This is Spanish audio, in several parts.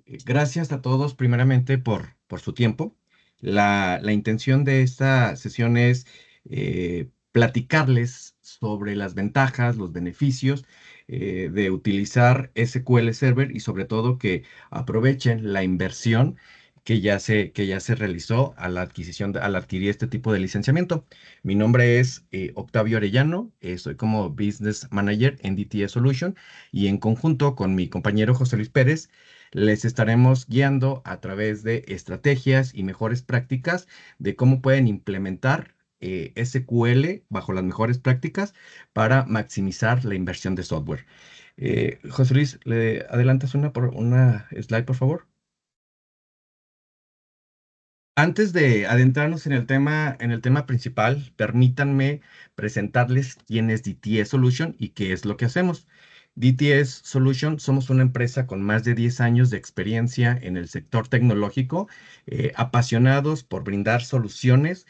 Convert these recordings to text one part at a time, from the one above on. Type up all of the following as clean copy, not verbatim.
Gracias a todos primeramente por su tiempo. La intención de esta sesión es platicarles sobre las ventajas, los beneficios de utilizar SQL Server y sobre todo que aprovechen la inversión que ya se realizó a la al adquirir este tipo de licenciamiento. Mi nombre es Octavio Arellano, soy como Business Manager en DTS Solution y en conjunto con mi compañero José Luis Pérez les estaremos guiando a través de estrategias y mejores prácticas de cómo pueden implementar SQL bajo las mejores prácticas para maximizar la inversión de software. José Luis, ¿le adelantas una slide, por favor? Antes de adentrarnos en el tema principal, permítanme presentarles quién es DTS Solution y qué es lo que hacemos. DTS Solution somos una empresa con más de 10 años de experiencia en el sector tecnológico, apasionados por brindar soluciones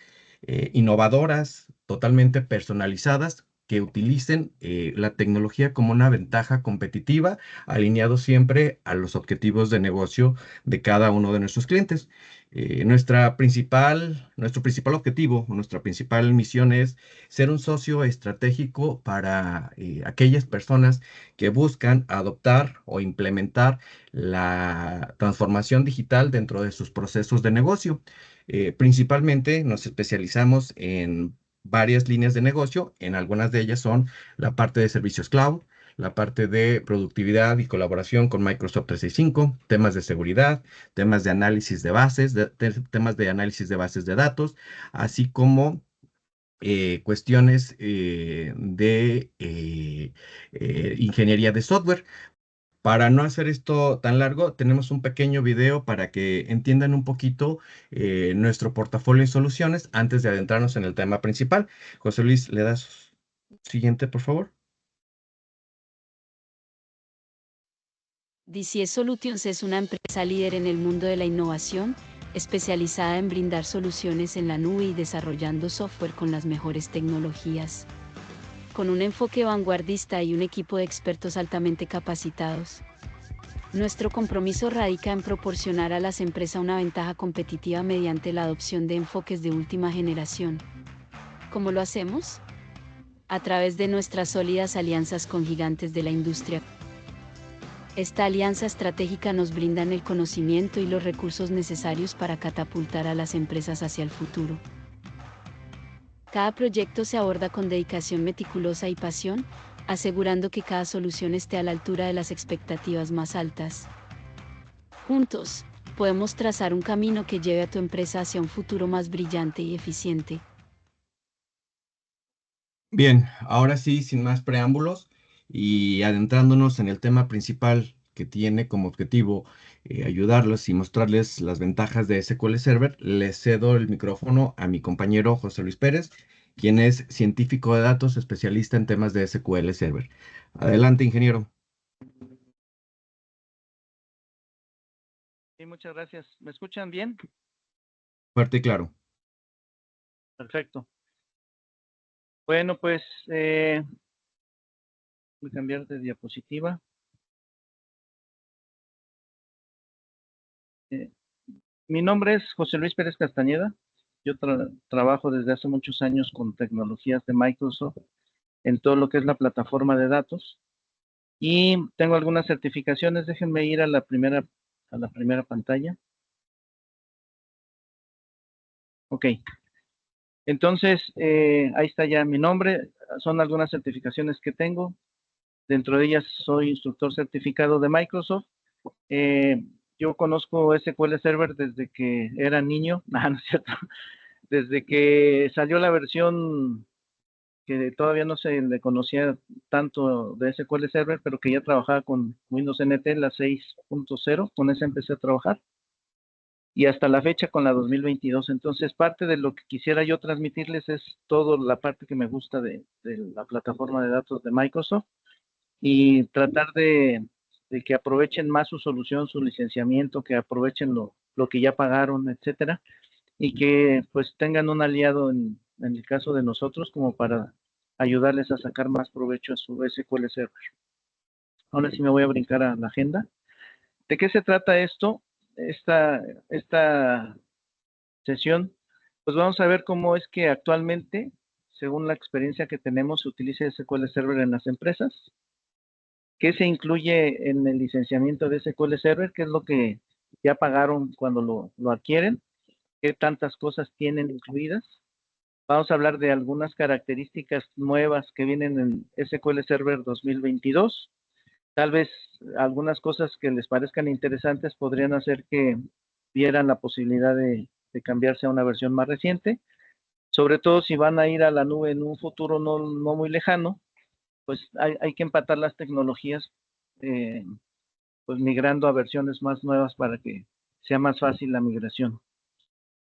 innovadoras, totalmente personalizadas, que utilicen la tecnología como una ventaja competitiva, alineado siempre a los objetivos de negocio de cada uno de nuestros clientes. Nuestro principal objetivo, nuestra principal misión es ser un socio estratégico para aquellas personas que buscan adoptar o implementar la transformación digital dentro de sus procesos de negocio. Principalmente nos especializamos en varias líneas de negocio, en algunas de ellas son la parte de servicios cloud, la parte de productividad y colaboración con Microsoft 365, temas de seguridad, temas de análisis de bases, temas de análisis de bases de datos, así como cuestiones de ingeniería de software. Para no hacer esto tan largo, tenemos un pequeño video para que entiendan un poquito nuestro portafolio de soluciones antes de adentrarnos en el tema principal. José Luis, ¿le das siguiente, por favor? DCS Solutions es una empresa líder en el mundo de la innovación, especializada en brindar soluciones en la nube y desarrollando software con las mejores tecnologías. Con un enfoque vanguardista y un equipo de expertos altamente capacitados. Nuestro compromiso radica en proporcionar a las empresas una ventaja competitiva mediante la adopción de enfoques de última generación. ¿Cómo lo hacemos? A través de nuestras sólidas alianzas con gigantes de la industria. Esta alianza estratégica nos brinda el conocimiento y los recursos necesarios para catapultar a las empresas hacia el futuro. Cada proyecto se aborda con dedicación meticulosa y pasión, asegurando que cada solución esté a la altura de las expectativas más altas. Juntos, podemos trazar un camino que lleve a tu empresa hacia un futuro más brillante y eficiente. Bien, ahora sí, sin más preámbulos y adentrándonos en el tema principal que tiene como objetivo ayudarlos y mostrarles las ventajas de SQL Server, les cedo el micrófono a mi compañero José Luis Pérez, quien es científico de datos, especialista en temas de SQL Server. Adelante, ingeniero. Sí, muchas gracias. ¿Me escuchan bien? Fuerte y claro. Perfecto. Bueno, pues voy a cambiar de diapositiva. Eh, Mi nombre es José Luis Pérez Castañeda. Yo trabajo desde hace muchos años con tecnologías de Microsoft en todo lo que es la plataforma de datos y tengo algunas certificaciones. Déjenme ir a la primera pantalla. Ok. Entonces, ahí está ya mi nombre. Son algunas certificaciones que tengo. Dentro de ellas soy instructor certificado de Microsoft. Eh, yo conozco SQL Server desde que era niño, no es cierto, desde que salió la versión que todavía no se le conocía tanto de SQL Server, pero que ya trabajaba con Windows NT, la 6.0, con esa empecé a trabajar, y hasta la fecha con la 2022. Entonces, parte de lo que quisiera yo transmitirles es toda la parte que me gusta de la plataforma de datos de Microsoft, y tratar de que aprovechen más su solución, su licenciamiento, que aprovechen lo que ya pagaron, etcétera, y que pues tengan un aliado en el caso de nosotros como para ayudarles a sacar más provecho a su SQL Server. Ahora sí me voy a brincar a la agenda. ¿De qué se trata esto? Esta sesión, pues vamos a ver cómo es que actualmente, según la experiencia que tenemos, se utiliza SQL Server en las empresas. ¿Qué se incluye en el licenciamiento de SQL Server? ¿Qué es lo que ya pagaron cuando lo adquieren? ¿Qué tantas cosas tienen incluidas? Vamos a hablar de algunas características nuevas que vienen en SQL Server 2022. Tal vez algunas cosas que les parezcan interesantes podrían hacer que vieran la posibilidad de cambiarse a una versión más reciente. Sobre todo si van a ir a la nube en un futuro no muy lejano, pues hay que empatar las tecnologías, pues migrando a versiones más nuevas para que sea más fácil la migración.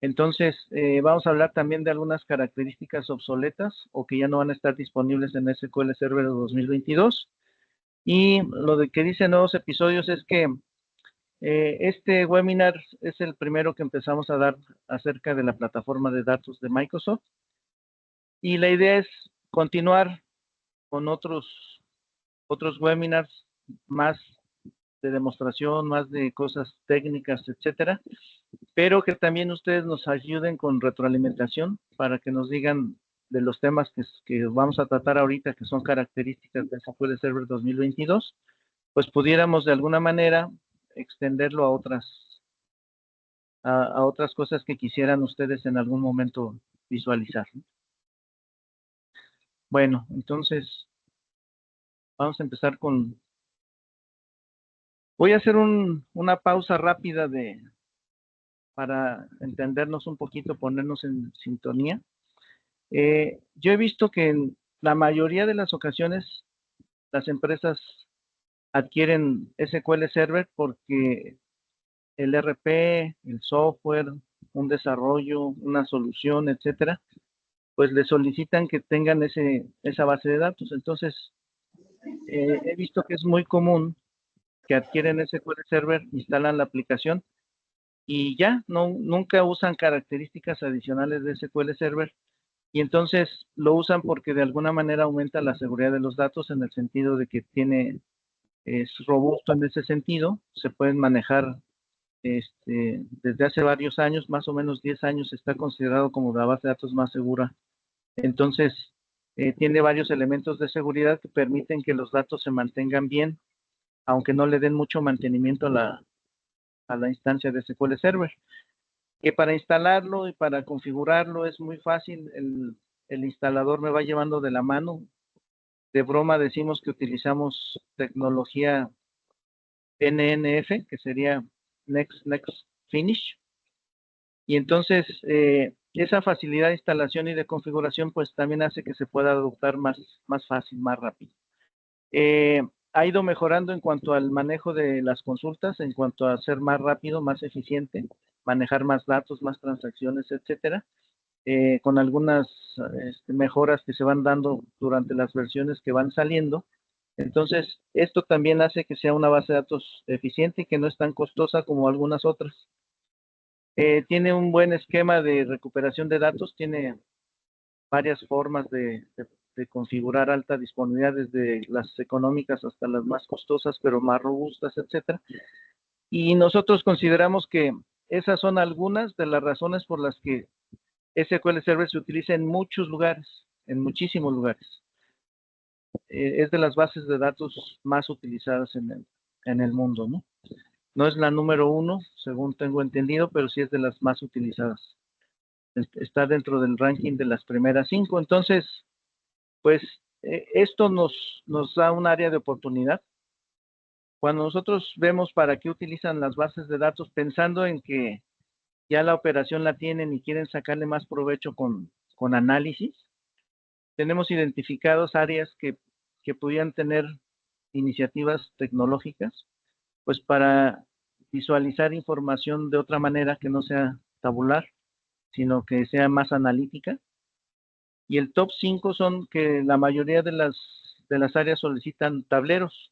Entonces, vamos a hablar también de algunas características obsoletas o que ya no van a estar disponibles en SQL Server 2022. Y lo de que dice nuevos episodios es que este webinar es el primero que empezamos a dar acerca de la plataforma de datos de Microsoft. Y la idea es continuar con otros webinars más de demostración, más de cosas técnicas, etcétera, pero que también ustedes nos ayuden con retroalimentación para que nos digan de los temas que vamos a tratar ahorita, que son características de SQL Server 2022, pues pudiéramos de alguna manera extenderlo a otras cosas que quisieran ustedes en algún momento visualizar. Bueno, entonces vamos a empezar con... Voy a hacer una pausa rápida para entendernos un poquito, ponernos en sintonía. Yo he visto que en la mayoría de las ocasiones las empresas adquieren SQL Server porque el RP, el software, un desarrollo, una solución, etcétera, pues le solicitan que tengan esa base de datos. Entonces, he visto que es muy común que adquieren SQL Server, instalan la aplicación y ya nunca usan características adicionales de SQL Server. Y entonces lo usan porque de alguna manera aumenta la seguridad de los datos en el sentido de que es robusto en ese sentido, se pueden manejar desde hace varios años, más o menos 10 años, está considerado como la base de datos más segura. Entonces, tiene varios elementos de seguridad que permiten que los datos se mantengan bien, aunque no le den mucho mantenimiento a la instancia de SQL Server. Que para instalarlo y para configurarlo es muy fácil, el instalador me va llevando de la mano. De broma decimos que utilizamos tecnología NNF, que sería Next Finish. Y entonces, esa facilidad de instalación y de configuración, pues también hace que se pueda adoptar más fácil, más rápido. Ha ido mejorando en cuanto al manejo de las consultas, en cuanto a ser más rápido, más eficiente, manejar más datos, más transacciones, etcétera, con algunas mejoras que se van dando durante las versiones que van saliendo. Entonces, esto también hace que sea una base de datos eficiente y que no es tan costosa como algunas otras. Tiene un buen esquema de recuperación de datos, tiene varias formas de configurar alta disponibilidad, desde las económicas hasta las más costosas, pero más robustas, etcétera. Y nosotros consideramos que esas son algunas de las razones por las que SQL Server se utiliza en muchos lugares, en muchísimos lugares. Es de las bases de datos más utilizadas en el mundo, ¿no? No es la número 1, según tengo entendido, pero sí es de las más utilizadas. Está dentro del ranking de las primeras 5. Entonces, pues esto nos da un área de oportunidad. Cuando nosotros vemos para qué utilizan las bases de datos, pensando en que ya la operación la tienen y quieren sacarle más provecho con análisis, tenemos identificados áreas que pudieran tener iniciativas tecnológicas, pues para visualizar información de otra manera que no sea tabular, sino que sea más analítica. Y el top 5 son que la mayoría de las áreas solicitan tableros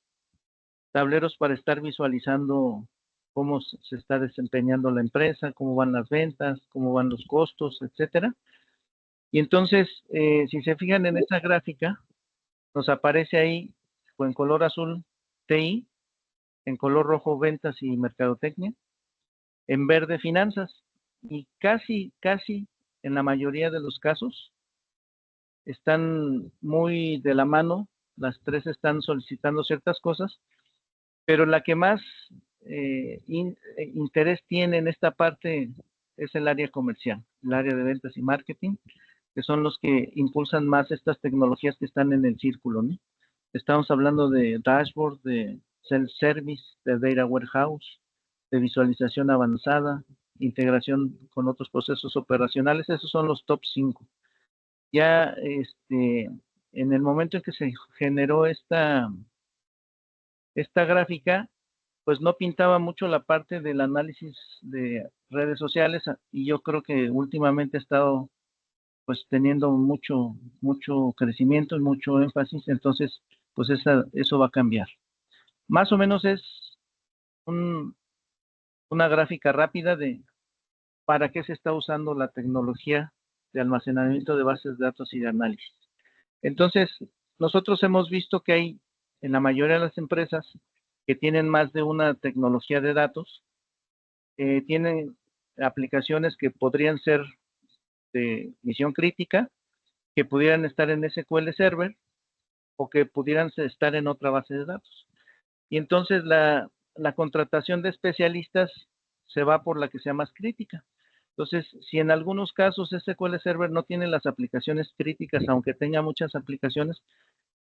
para estar visualizando cómo se está desempeñando la empresa, cómo van las ventas, cómo van los costos, etcétera. Y entonces, si se fijan en esta gráfica, nos aparece ahí, en color azul, TI, en color rojo ventas y mercadotecnia, en verde finanzas, y casi en la mayoría de los casos están muy de la mano, las tres están solicitando ciertas cosas, pero la que más interés tiene en esta parte es el área comercial, el área de ventas y marketing, que son los que impulsan más estas tecnologías que están en el círculo, ¿no? Estamos hablando de dashboard, de self-service, de data warehouse, de visualización avanzada, integración con otros procesos operacionales. Esos son los top 5. Ya en el momento en que se generó esta gráfica, pues no pintaba mucho la parte del análisis de redes sociales, y yo creo que últimamente ha estado pues teniendo mucho crecimiento y mucho énfasis, entonces pues eso va a cambiar. Más o menos es una gráfica rápida de para qué se está usando la tecnología de almacenamiento de bases de datos y de análisis. Entonces, nosotros hemos visto que hay en la mayoría de las empresas que tienen más de una tecnología de datos, tienen aplicaciones que podrían ser de misión crítica, que pudieran estar en SQL Server o que pudieran estar en otra base de datos. Y entonces la contratación de especialistas se va por la que sea más crítica. Entonces, si en algunos casos SQL Server no tiene las aplicaciones críticas, aunque tenga muchas aplicaciones,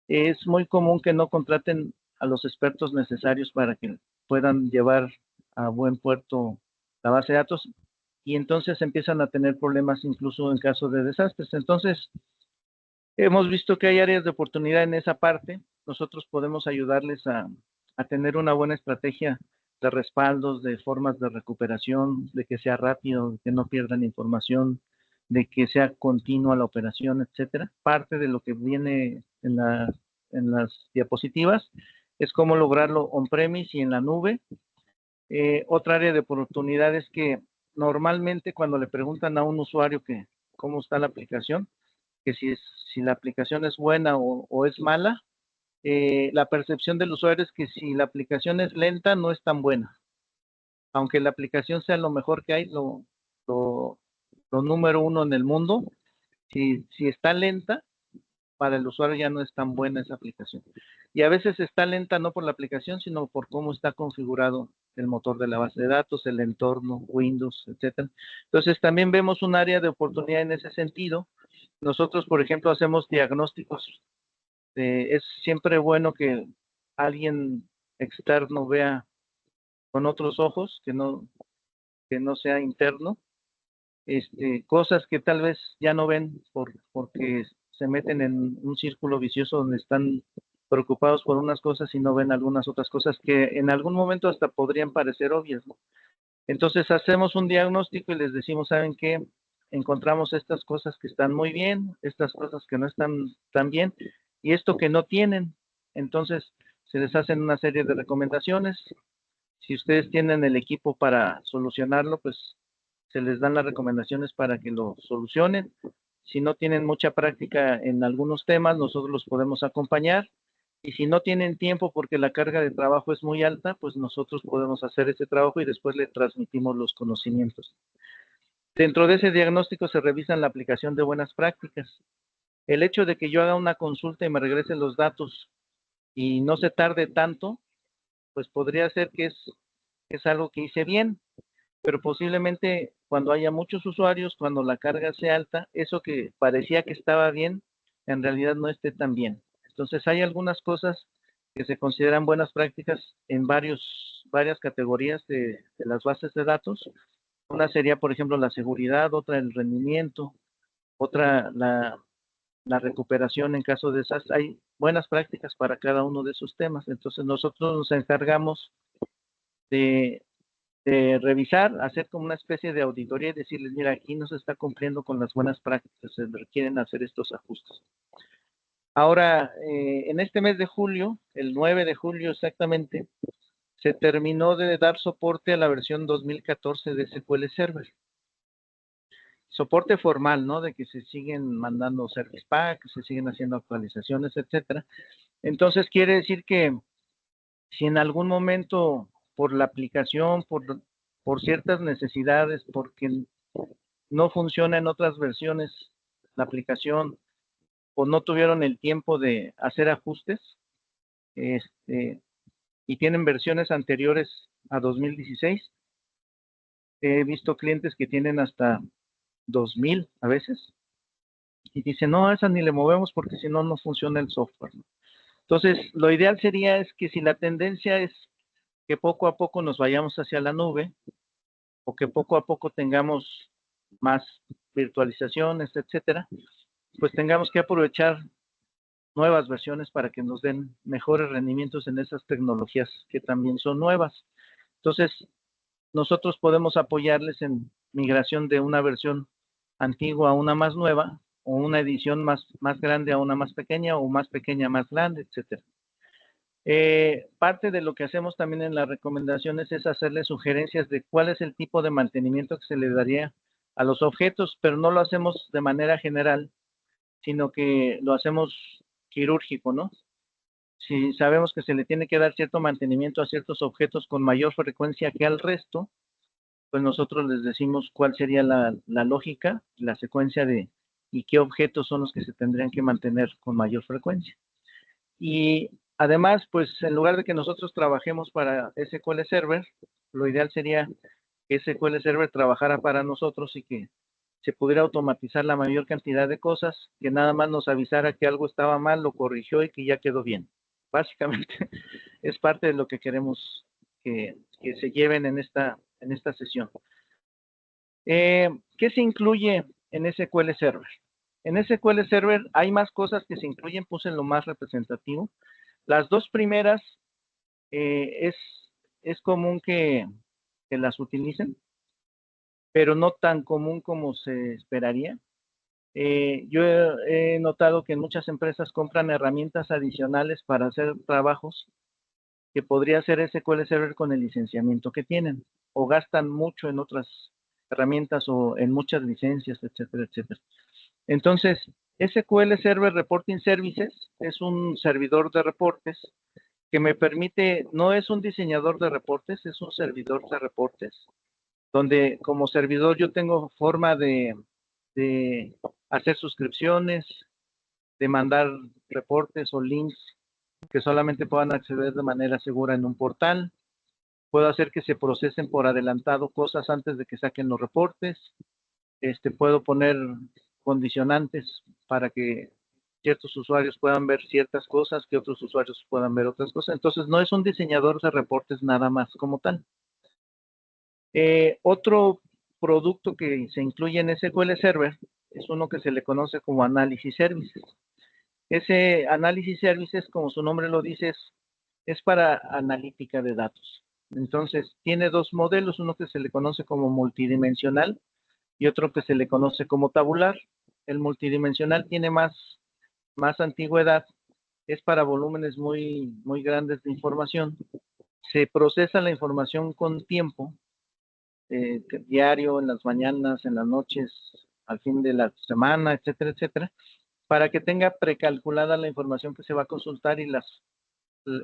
es muy común que no contraten a los expertos necesarios para que puedan llevar a buen puerto la base de datos, y entonces empiezan a tener problemas incluso en caso de desastres. Entonces, hemos visto que hay áreas de oportunidad en esa parte. Nosotros podemos ayudarles a tener una buena estrategia de respaldos, de formas de recuperación, de que sea rápido, de que no pierdan información, de que sea continua la operación, etcétera. Parte de lo que viene en las diapositivas es cómo lograrlo on-premise y en la nube. Otra área de oportunidad es que normalmente cuando le preguntan a un usuario que cómo está la aplicación, que si la aplicación es buena o es mala, la percepción del usuario es que si la aplicación es lenta, no es tan buena. Aunque la aplicación sea lo mejor que hay, lo número uno en el mundo, si está lenta, para el usuario ya no es tan buena esa aplicación. Y a veces está lenta no por la aplicación, sino por cómo está configurado el motor de la base de datos, el entorno, Windows, etcétera. Entonces también vemos un área de oportunidad en ese sentido. Nosotros, por ejemplo, hacemos diagnósticos. Es siempre bueno que alguien externo vea con otros ojos, que no sea interno, cosas que tal vez ya no ven porque se meten en un círculo vicioso donde están preocupados por unas cosas y no ven algunas otras cosas que en algún momento hasta podrían parecer obvias, ¿no? Entonces hacemos un diagnóstico y les decimos, ¿saben qué? Encontramos estas cosas que están muy bien, estas cosas que no están tan bien, y esto que no tienen. Entonces se les hacen una serie de recomendaciones. Si ustedes tienen el equipo para solucionarlo, pues se les dan las recomendaciones para que lo solucionen. Si no tienen mucha práctica en algunos temas, nosotros los podemos acompañar. Y si no tienen tiempo porque la carga de trabajo es muy alta, pues nosotros podemos hacer ese trabajo y después le transmitimos los conocimientos. Dentro de ese diagnóstico se revisan la aplicación de buenas prácticas. El hecho de que yo haga una consulta y me regresen los datos y no se tarde tanto, pues podría ser que es algo que hice bien, pero posiblemente cuando haya muchos usuarios, cuando la carga sea alta, eso que parecía que estaba bien, en realidad no esté tan bien. Entonces hay algunas cosas que se consideran buenas prácticas en varias categorías de las bases de datos. Una sería, por ejemplo, la seguridad, otra el rendimiento, otra la recuperación en caso de desastre. Hay buenas prácticas para cada uno de esos temas. Entonces nosotros nos encargamos de revisar, hacer como una especie de auditoría y decirles, mira, aquí no se está cumpliendo con las buenas prácticas, se requieren hacer estos ajustes. Ahora, en este mes de julio, el 9 de julio exactamente, se terminó de dar soporte a la versión 2014 de SQL Server. Soporte formal, ¿no? De que se siguen mandando service pack, se siguen haciendo actualizaciones, etcétera. Entonces, quiere decir que Si en algún momento por la aplicación, por ciertas necesidades, porque no funciona en otras versiones la aplicación o no tuvieron el tiempo de hacer ajustes, y tienen versiones anteriores a 2016, he visto clientes que tienen hasta 2000 a veces y dicen, no, a esa ni le movemos porque si no, no funciona el software. Entonces, lo ideal sería es que si la tendencia es que poco a poco nos vayamos hacia la nube o que poco a poco tengamos más virtualizaciones, etcétera, pues tengamos que aprovechar nuevas versiones para que nos den mejores rendimientos en esas tecnologías que también son nuevas. Entonces, nosotros podemos apoyarles en migración de una versión antigua a una más nueva, o una edición más grande a una más pequeña, o más pequeña a más grande, etcétera. Parte de lo que hacemos también en las recomendaciones es hacerle sugerencias de cuál es el tipo de mantenimiento que se le daría a los objetos, pero no lo hacemos de manera general, sino que lo hacemos quirúrgico, ¿no? Si sabemos que se le tiene que dar cierto mantenimiento a ciertos objetos con mayor frecuencia que al resto, pues nosotros les decimos cuál sería la lógica, la secuencia de y qué objetos son los que se tendrían que mantener con mayor frecuencia. Y además, pues en lugar de que nosotros trabajemos para SQL Server, lo ideal sería que SQL Server trabajara para nosotros y que se pudiera automatizar la mayor cantidad de cosas, que nada más nos avisara que algo estaba mal, lo corrigió y que ya quedó bien. Básicamente es parte de lo que queremos que se lleven en esta sesión. ¿Qué se incluye en SQL Server? En SQL Server hay más cosas que se incluyen, puse lo más representativo. Las dos primeras es común que las utilicen, pero no tan común como se esperaría. Yo he notado que muchas empresas compran herramientas adicionales para hacer trabajos que podría hacer SQL Server con el licenciamiento que tienen, o gastan mucho en otras herramientas o en muchas licencias, etcétera, etcétera. Entonces, SQL Server Reporting Services es un servidor de reportes que me permite, no es un diseñador de reportes, es un servidor de reportes, donde como servidor yo tengo forma de hacer suscripciones, de mandar reportes o links que solamente puedan acceder de manera segura en un portal. Puedo hacer que se procesen por adelantado cosas antes de que saquen los reportes. Puedo poner condicionantes para que ciertos usuarios puedan ver ciertas cosas, que otros usuarios puedan ver otras cosas. Entonces, no es un diseñador de reportes nada más como tal. Otro producto que se incluye en SQL Server es uno que se le conoce como Analysis Services. Ese Analysis Services, como su nombre lo dice, es para analítica de datos. Entonces, tiene dos modelos, uno que se le conoce como multidimensional y otro que se le conoce como tabular. El multidimensional tiene más antigüedad, es para volúmenes muy grandes de información. Se procesa la información con tiempo, diario, en las mañanas, en las noches, al fin de la semana, etcétera, etcétera, para que tenga precalculada la información que se va a consultar y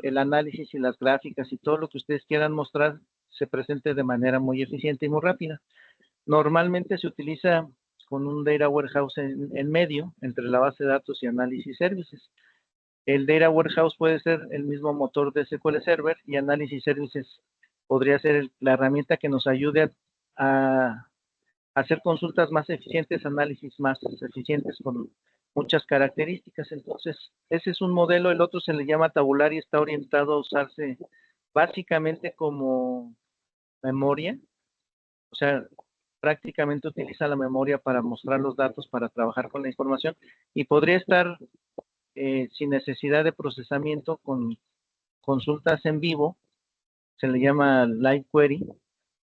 el análisis y las gráficas y todo lo que ustedes quieran mostrar se presente de manera muy eficiente y muy rápida. Normalmente se utiliza con un Data Warehouse en medio, entre la base de datos y Analysis Services. El Data Warehouse puede ser el mismo motor de SQL Server y Analysis Services podría ser la herramienta que nos ayude a hacer consultas más eficientes, análisis más eficientes con muchas características. Entonces, ese es un modelo. El otro se le llama tabular y está orientado a usarse básicamente como memoria. O sea, prácticamente utiliza la memoria para mostrar los datos, para trabajar con la información y podría estar sin necesidad de procesamiento con consultas en vivo. Se le llama live query.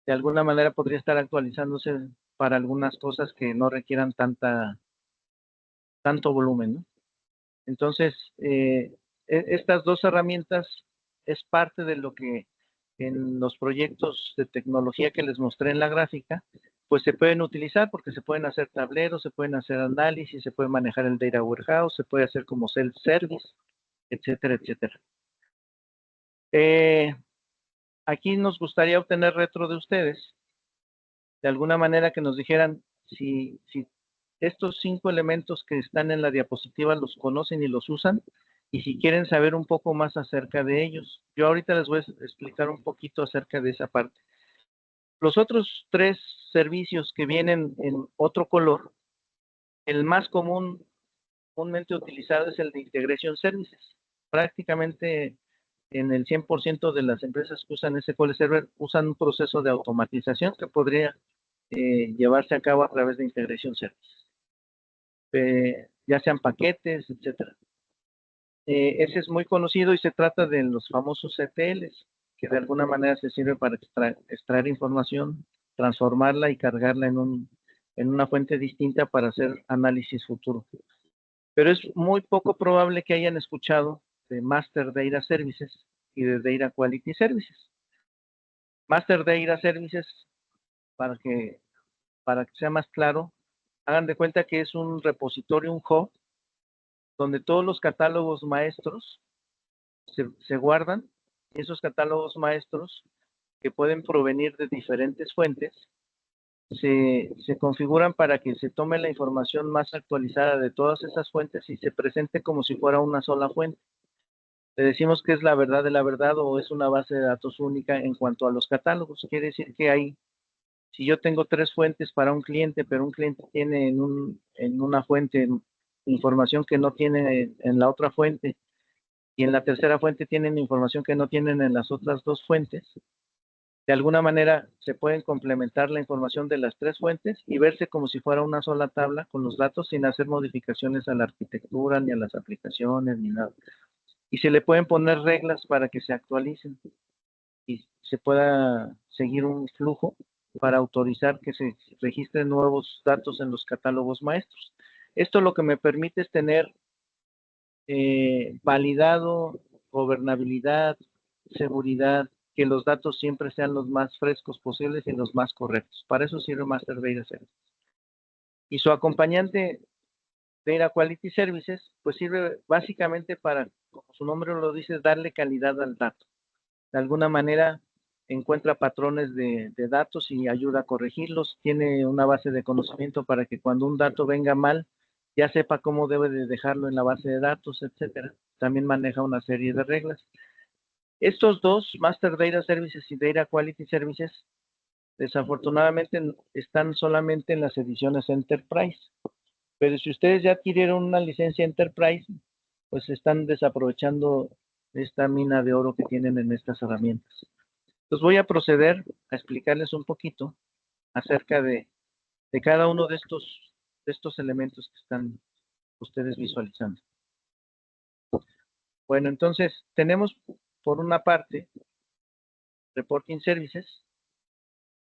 De alguna manera podría estar actualizándose para algunas cosas que no requieran tanto volumen, ¿no? Entonces, estas dos herramientas es parte de lo que en los proyectos de tecnología que les mostré en la gráfica, pues se pueden utilizar porque se pueden hacer tableros, se pueden hacer análisis, se puede manejar el data warehouse, se puede hacer como self-service, etcétera, etcétera. Aquí nos gustaría obtener retro de ustedes, de alguna manera que nos dijeran si estos 5 elementos que están en la diapositiva los conocen y los usan, y si quieren saber un poco más acerca de ellos. Yo ahorita les voy a explicar un poquito acerca de esa parte. Los otros 3 servicios que vienen en otro color, el más comúnmente utilizado es el de Integration Services. Prácticamente en el 100% de las empresas que usan SQL Server usan un proceso de automatización que podría llevarse a cabo a través de Integration Services. Ya sean paquetes, etcétera. Ese es muy conocido y se trata de los famosos ETLs, que de alguna manera se sirve para extraer información, transformarla y cargarla en una fuente distinta para hacer análisis futuro. Pero es muy poco probable que hayan escuchado de Master Data Services y de Data Quality Services. Master Data Services, para que sea más claro, hagan de cuenta que es un repositorio, un hub, donde todos los catálogos maestros se guardan. Esos catálogos maestros, que pueden provenir de diferentes fuentes, se configuran para que se tome la información más actualizada de todas esas fuentes y se presente como si fuera una sola fuente. Le decimos que es la verdad de la verdad o es una base de datos única en cuanto a los catálogos. Quiere decir que si yo tengo 3 fuentes para un cliente, pero un cliente tiene en una fuente información que no tiene en la otra fuente, y en la tercera fuente tienen información que no tienen en las otras 2 fuentes, de alguna manera se pueden complementar la información de las 3 fuentes y verse como si fuera una sola tabla con los datos sin hacer modificaciones a la arquitectura, ni a las aplicaciones, ni nada. Y se le pueden poner reglas para que se actualicen y se pueda seguir un flujo para autorizar que se registren nuevos datos en los catálogos maestros. Esto lo que me permite es tener validado, gobernabilidad, seguridad, que los datos siempre sean los más frescos posibles y los más correctos. Para eso sirve Master Data Services. Y su acompañante, Data Quality Services, pues sirve básicamente para, como su nombre lo dice, darle calidad al dato. De alguna manera encuentra patrones de datos y ayuda a corregirlos. Tiene una base de conocimiento para que cuando un dato venga mal, ya sepa cómo debe de dejarlo en la base de datos, etcétera. También maneja una serie de reglas. Estos 2, Master Data Services y Data Quality Services, desafortunadamente están solamente en las ediciones Enterprise. Pero si ustedes ya adquirieron una licencia Enterprise, pues están desaprovechando esta mina de oro que tienen en estas herramientas. Entonces voy a proceder a explicarles un poquito acerca de cada uno de estos elementos que están ustedes visualizando. Bueno, entonces tenemos por una parte Reporting Services.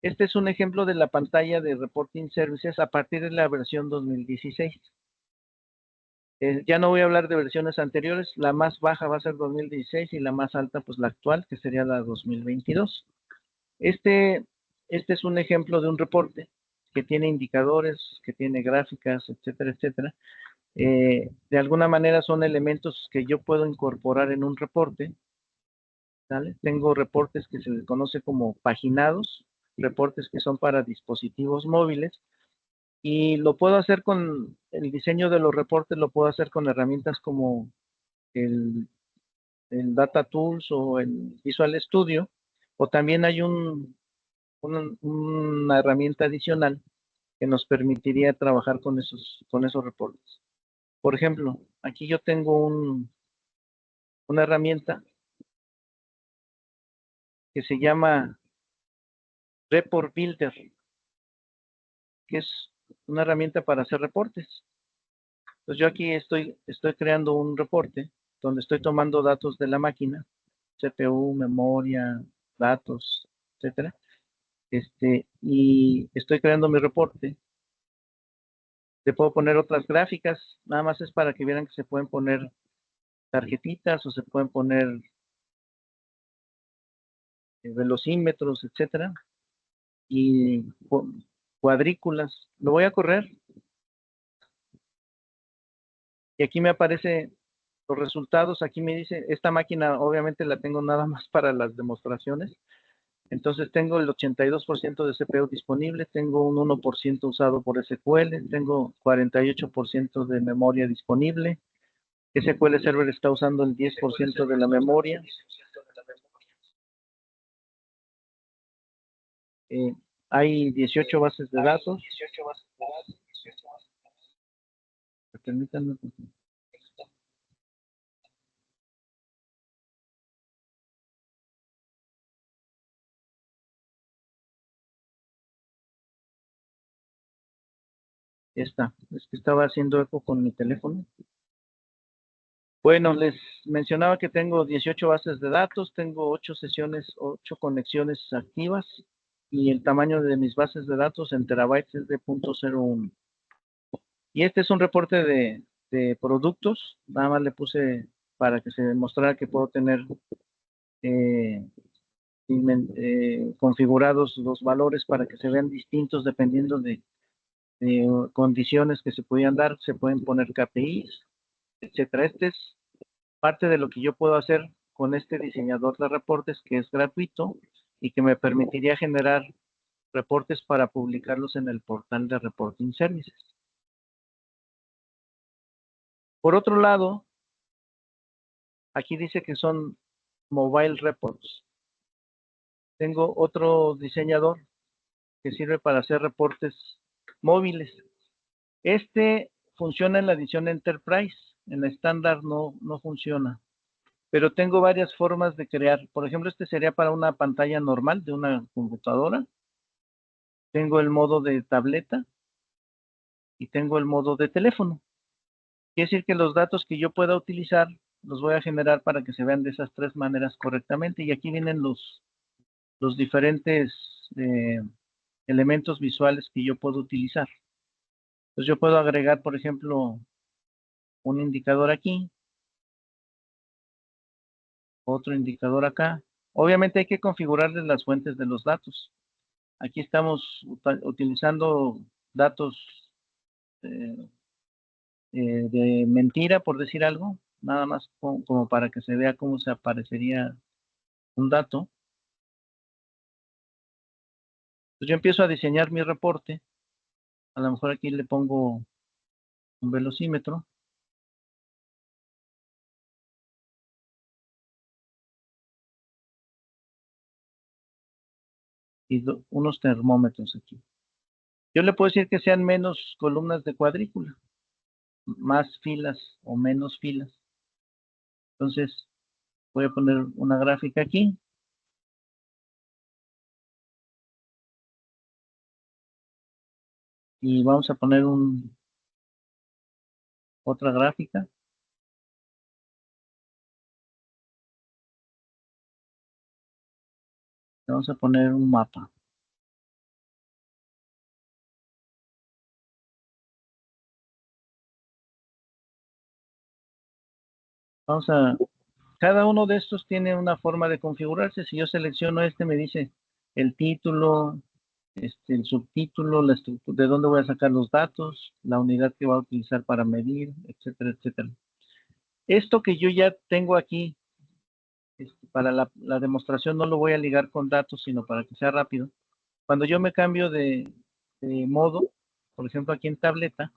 Este es un ejemplo de la pantalla de Reporting Services a partir de la versión 2016. Ya no voy a hablar de versiones anteriores, la más baja va a ser 2016 y la más alta pues la actual, que sería la 2022. Este es un ejemplo de un reporte que tiene indicadores, que tiene gráficas, etcétera, etcétera. De alguna manera son elementos que yo puedo incorporar en un reporte. ¿Sale? Tengo reportes que se les conoce como paginados, reportes que son para dispositivos móviles, y lo puedo hacer con el diseño de los reportes, lo puedo hacer con herramientas como el Data Tools o el Visual Studio, o también hay una herramienta adicional que nos permitiría trabajar con esos reportes. Por ejemplo, aquí yo tengo una herramienta que se llama Report Builder, que es una herramienta para hacer reportes. Entonces yo aquí estoy creando un reporte donde estoy tomando datos de la máquina, CPU, memoria, datos, etcétera. Y estoy creando mi reporte. Le puedo poner otras gráficas, nada más es para que vieran que se pueden poner tarjetitas o se pueden poner velocímetros, etcétera. Y cuadrículas. Lo voy a correr. Y aquí me aparece los resultados. Aquí me dice, esta máquina obviamente la tengo nada más para las demostraciones. Entonces tengo el 82% de CPU disponible, tengo un 1% usado por SQL, tengo 48% de memoria disponible. SQL Server está usando el 10% de la memoria. Hay 18 bases de datos. Permítanme. Esta, es que estaba haciendo eco con mi teléfono. Bueno, les mencionaba que tengo 18 bases de datos, tengo 8 sesiones, 8 conexiones activas y el tamaño de mis bases de datos en terabytes es de 0.01. Y este es un reporte de productos, nada más le puse para que se demostrara que puedo tener configurados los valores para que se vean distintos dependiendo de condiciones que se podían dar, se pueden poner KPIs, etcétera. Este es parte de lo que yo puedo hacer con este diseñador de reportes que es gratuito y que me permitiría generar reportes para publicarlos en el portal de Reporting Services. Por otro lado, aquí dice que son mobile reports. Tengo otro diseñador que sirve para hacer reportes móviles. Este funciona en la edición Enterprise, en la estándar no funciona. Pero tengo varias formas de crear. Por ejemplo, este sería para una pantalla normal de una computadora. Tengo el modo de tableta y tengo el modo de teléfono. Quiere decir que los datos que yo pueda utilizar los voy a generar para que se vean de esas tres maneras correctamente. Y aquí vienen los diferentes elementos visuales que yo puedo utilizar. Entonces yo puedo agregar, por ejemplo, un indicador aquí, otro indicador acá. Obviamente hay que configurarles las fuentes de los datos. Aquí estamos utilizando datos de mentira, por decir algo, nada más como para que se vea cómo se aparecería un dato. Pues yo empiezo a diseñar mi reporte. A lo mejor aquí le pongo un velocímetro. Y unos termómetros aquí. Yo le puedo decir que sean menos columnas de cuadrícula, más filas o menos filas. Entonces, voy a poner una gráfica aquí. Y vamos a poner otra gráfica. Vamos a poner un mapa. Cada uno de estos tiene una forma de configurarse. Si yo selecciono este, me dice el título, el subtítulo, la estructura, de dónde voy a sacar los datos, la unidad que va a utilizar para medir, etcétera, etcétera. Esto que yo ya tengo aquí, para la demostración no lo voy a ligar con datos, sino para que sea rápido. Cuando yo me cambio de modo, por ejemplo aquí en tableta,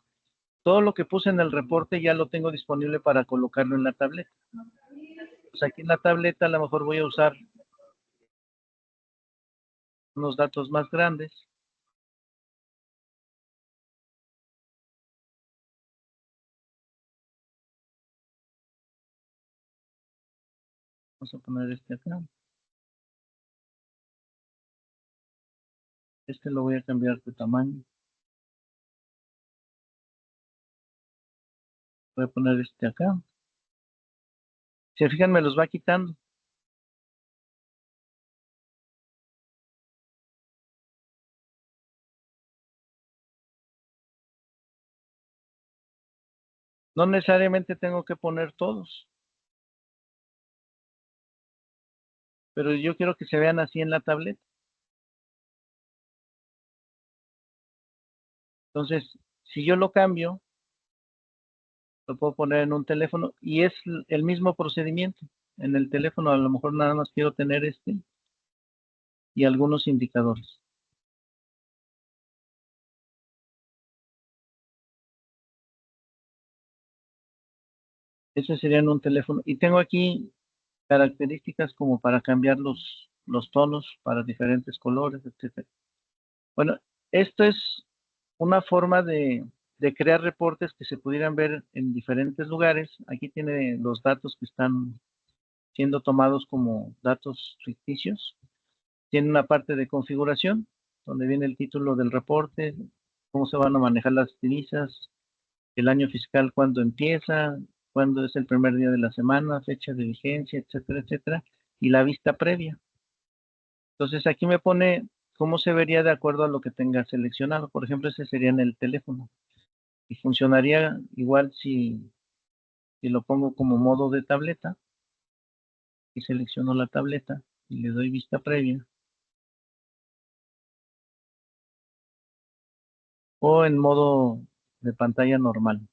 todo lo que puse en el reporte ya lo tengo disponible para colocarlo en la tableta. Pues aquí en la tableta a lo mejor voy a usar unos datos más grandes. Vamos a poner este acá. Este lo voy a cambiar de tamaño. Voy a poner este acá. Si se fijan, me los va quitando. No necesariamente tengo que poner todos. Pero yo quiero que se vean así en la tableta. Entonces, si yo lo cambio, lo puedo poner en un teléfono y es el mismo procedimiento. En el teléfono a lo mejor nada más quiero tener este y algunos indicadores. Ese sería en un teléfono. Y tengo aquí características como para cambiar los tonos para diferentes colores, etcétera. Bueno, esto es una forma de crear reportes que se pudieran ver en diferentes lugares. Aquí tiene los datos que están siendo tomados como datos ficticios. Tiene una parte de configuración, donde viene el título del reporte, cómo se van a manejar las divisas, el año fiscal, cuándo empieza, cuándo es el primer día de la semana, fecha de vigencia, etcétera, etcétera, y la vista previa. Entonces aquí me pone cómo se vería de acuerdo a lo que tenga seleccionado. Por ejemplo, ese sería en el teléfono. Y funcionaría igual si lo pongo como modo de tableta y selecciono la tableta y le doy vista previa. O en modo de pantalla normal.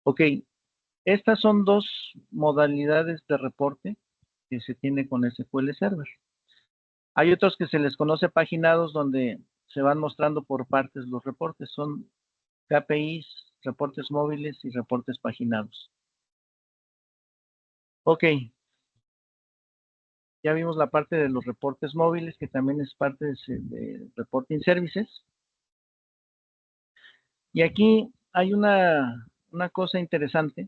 Ok, estas son dos modalidades de reporte que se tiene con SQL Server. Hay otros que se les conoce paginados donde se van mostrando por partes los reportes. Son KPIs, reportes móviles y reportes paginados. Ok, ya vimos la parte de los reportes móviles, que también es parte de Reporting Services. Y aquí hay una cosa interesante.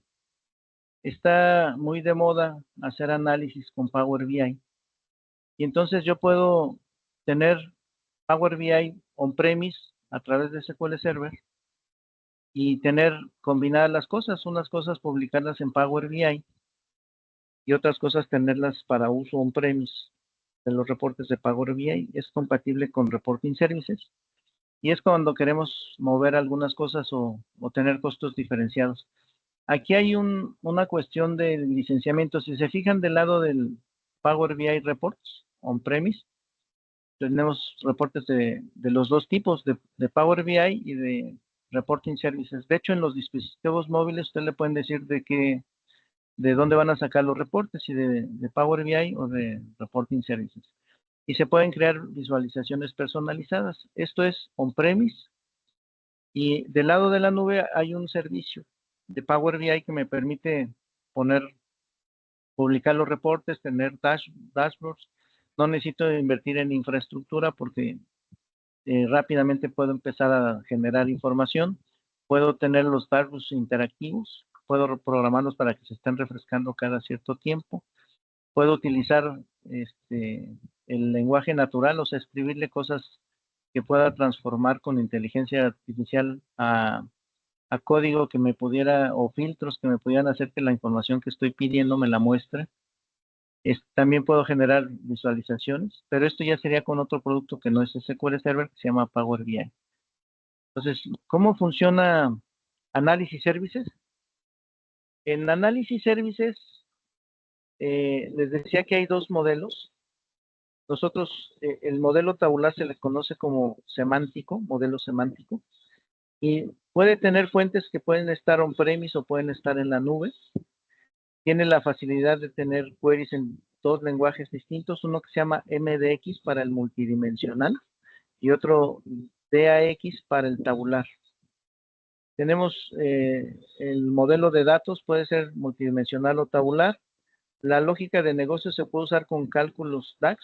Está muy de moda hacer análisis con Power BI. Y entonces yo puedo tener Power BI on-premise a través de SQL Server y tener combinadas las cosas, unas cosas publicarlas en Power BI y otras cosas tenerlas para uso on-premise de los reportes de Power BI. Es compatible con Reporting Services y es cuando queremos mover algunas cosas o tener costos diferenciados. Aquí hay una cuestión de licenciamiento. Si se fijan del lado del Power BI Reports on-premise, tenemos reportes de los dos tipos, de Power BI y de Reporting Services. De hecho, en los dispositivos móviles, usted le pueden decir de dónde van a sacar los reportes, si de Power BI o de Reporting Services. Y se pueden crear visualizaciones personalizadas. Esto es on-premise. Y del lado de la nube hay un servicio de Power BI que me permite publicar los reportes, tener dashboards. No necesito invertir en infraestructura porque rápidamente puedo empezar a generar información. Puedo tener los dashboards interactivos. Puedo programarlos para que se estén refrescando cada cierto tiempo. Puedo utilizar el lenguaje natural, o sea, escribirle cosas que pueda transformar con inteligencia artificial a código que me pudiera, o filtros que me pudieran hacer que la información que estoy pidiendo me la muestre. También puedo generar visualizaciones, pero esto ya sería con otro producto que no es SQL Server, que se llama Power BI. Entonces, ¿cómo funciona Análisis Services? En Análisis Services, les decía que hay dos modelos. Nosotros, el modelo tabular se le conoce como semántico, modelo semántico, y puede tener fuentes que pueden estar on-premise o pueden estar en la nube. Tiene la facilidad de tener queries en dos lenguajes distintos, uno que se llama MDX para el multidimensional y otro DAX para el tabular. Tenemos el modelo de datos, puede ser multidimensional o tabular. La lógica de negocio se puede usar con cálculos DAX,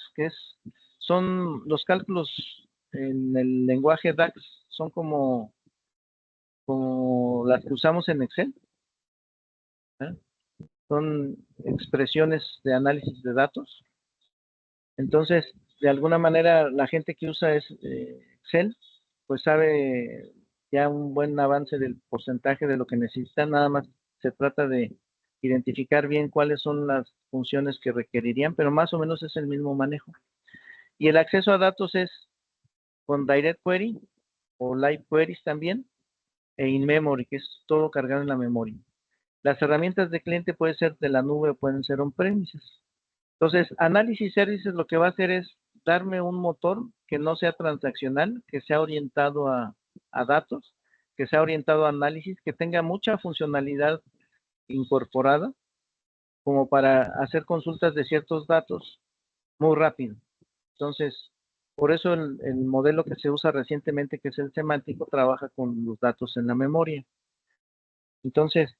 son los cálculos en el lenguaje DAX, son como las que usamos en Excel. ¿Eh? Son expresiones de análisis de datos. Entonces, de alguna manera, la gente que usa Excel, pues sabe ya un buen avance del porcentaje de lo que necesita. Nada más se trata de identificar bien cuáles son las funciones que requerirían, pero más o menos es el mismo manejo. Y el acceso a datos es con Direct Query o Live Queries también, e in-memory, que es todo cargado en la memoria. Las herramientas de cliente pueden ser de la nube o pueden ser on-premises. Entonces, Análisis Services lo que va a hacer es darme un motor que no sea transaccional, que sea orientado a datos, que sea orientado a análisis, que tenga mucha funcionalidad incorporada, como para hacer consultas de ciertos datos muy rápido. Entonces, por eso el modelo que se usa recientemente, que es el semántico, trabaja con los datos en la memoria. Entonces,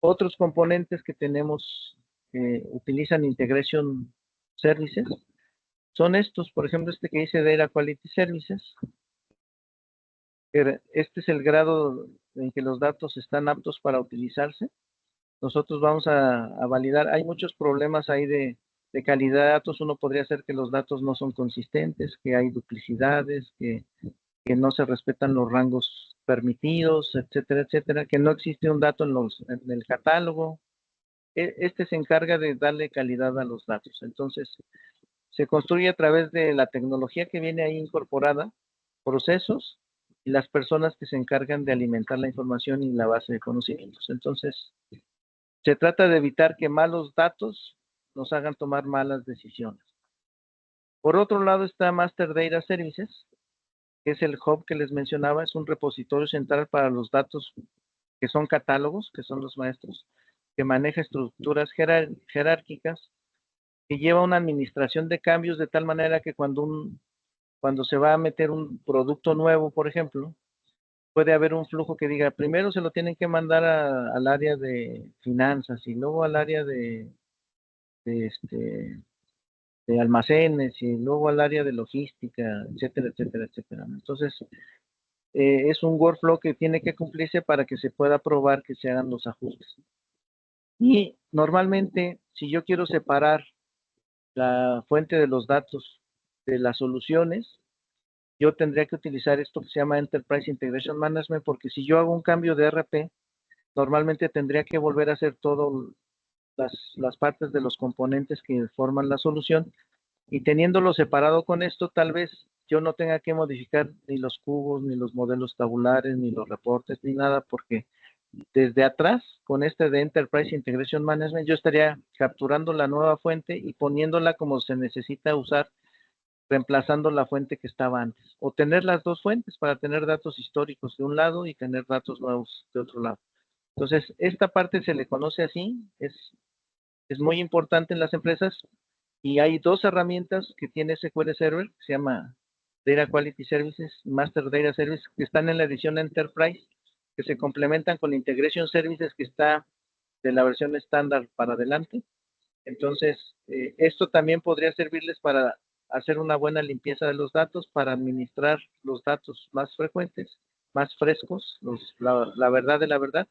otros componentes que tenemos que utilizan Integration Services son estos, por ejemplo, este que dice Data Quality Services. Este es el grado en que los datos están aptos para utilizarse. Nosotros vamos a validar, hay muchos problemas ahí de calidad de datos. Uno podría ser que los datos no son consistentes, que hay duplicidades, que no se respetan los rangos permitidos, etcétera, etcétera, que no existe un dato en el catálogo. Este se encarga de darle calidad a los datos. Entonces, se construye a través de la tecnología que viene ahí incorporada, procesos y las personas que se encargan de alimentar la información y la base de conocimientos. Entonces, se trata de evitar que malos datos nos hagan tomar malas decisiones. Por otro lado está Master Data Services, que es el hub que les mencionaba, es un repositorio central para los datos que son catálogos, que son los maestros, que maneja estructuras jerárquicas, que lleva una administración de cambios de tal manera que cuando se va a meter un producto nuevo, por ejemplo, puede haber un flujo que diga, primero se lo tienen que mandar al área de finanzas y luego al área de almacenes y luego al área de logística, etcétera, etcétera, etcétera. Entonces, es un workflow que tiene que cumplirse para que se pueda probar que se hagan los ajustes. Y normalmente, si yo quiero separar la fuente de los datos de las soluciones, yo tendría que utilizar esto que se llama Enterprise Integration Management, porque si yo hago un cambio de RP, normalmente tendría que volver a hacer todas las partes de los componentes que forman la solución, y teniéndolo separado con esto, tal vez yo no tenga que modificar ni los cubos, ni los modelos tabulares, ni los reportes, ni nada, porque desde atrás, con este de Enterprise Integration Management, yo estaría capturando la nueva fuente y poniéndola como se necesita usar, reemplazando la fuente que estaba antes. O tener las dos fuentes para tener datos históricos de un lado y tener datos nuevos de otro lado. Entonces, esta parte se le conoce así, es muy importante en las empresas, y hay dos herramientas que tiene SQL Server, que se llama Data Quality Services, Master Data Service, que están en la edición Enterprise, que se complementan con la Integration Services que está de la versión estándar para adelante. Entonces, esto también podría servirles para hacer una buena limpieza de los datos, para administrar los datos más frecuentes, más frescos, la verdad de la verdad,